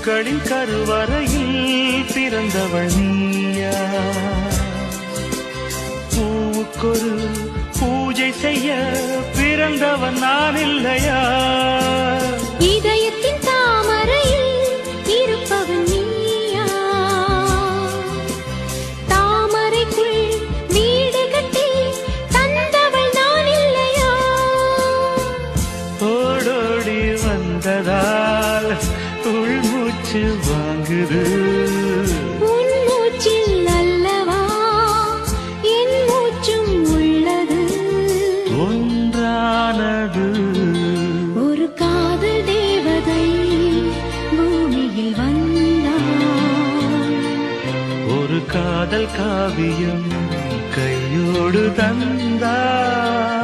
பூக்களின் கருவறையில் பிறந்தவள் நீயா? பூவுக்கொரு பூஜை செய்ய பிறந்தவன் நான் இல்லையா? இதயத்தின் தாமரையில் இருப்பவன் நீயா? தாமரைக்குள் வீடு கட்டி தந்தவள் நான் இல்லையா? ஓடோடி வந்ததால் உள்மூச்சு வாங்குது. உன் மூச்சில் அல்லவா என் மூச்சும் உள்ளது. ஒன்றானது ஒரு காதல் தேவதை பூமியில் வந்தாள். ஒரு காதல் காவியம் கையோடு தந்தாள்.